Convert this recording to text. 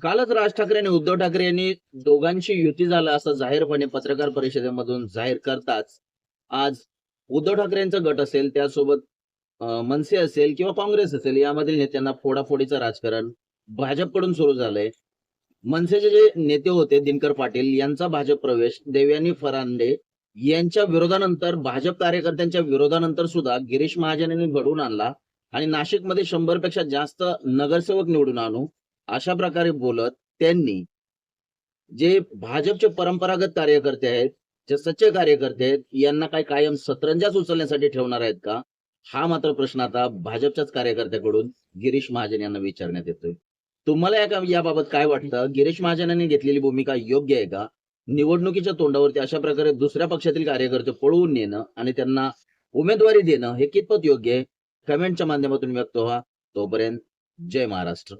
कालच राज ठाकरे आणि उद्धव ठाकरे यांनी दोघांची युती झालं असं जाहीरपणे पत्रकार परिषदेमधून जाहीर करताच आज उद्धव ठाकरे यांचा गट असेल त्यासोबत मनसे असेल किंवा काँग्रेस असेल यामधील नेत्यांना फोडाफोडीचं राजकारण भाजपकडून सुरू झालंय. मनसेचे जे नेते होते दिनकर पाटील यांचा भाजप प्रवेश, देवयानी फरांदे यांच्या विरोधानंतर भाजप कार्यकर्त्यांच्या विरोधानंतर सुद्धा गिरीश महाजन यांनी घडवून आणला आणि नाशिकमध्ये 100 पेक्षा जास्त नगरसेवक निवडून आणू अशा प्रकारे बोलत त्यांनी जे भाजपचे परंपरागत कार्यकर्ते आहेत, जे सच्चे कार्यकर्ते आहेत, यांना काय कायम सतरंजाच उचलण्यासाठी ठेवणार आहेत का? हा मात्र प्रश्न आता भाजपच्याच कार्यकर्त्याकडून गिरीश महाजन यांना विचारण्यात येतोय. तुम्हाला याबाबत काय वाटतं? गिरीश महाजन यांनी घेतलेली भूमिका योग्य आहे का? निवडणुकीच्या तोंडावरती अशा प्रकारे दुसऱ्या पक्षातील कार्यकर्ते पळवून नेणं आणि त्यांना उमेदवारी देणं हे कितपत योग्य आहे? कमेंटच्या माध्यमातून व्यक्त व्हा. तोपर्यंत जय महाराष्ट्र.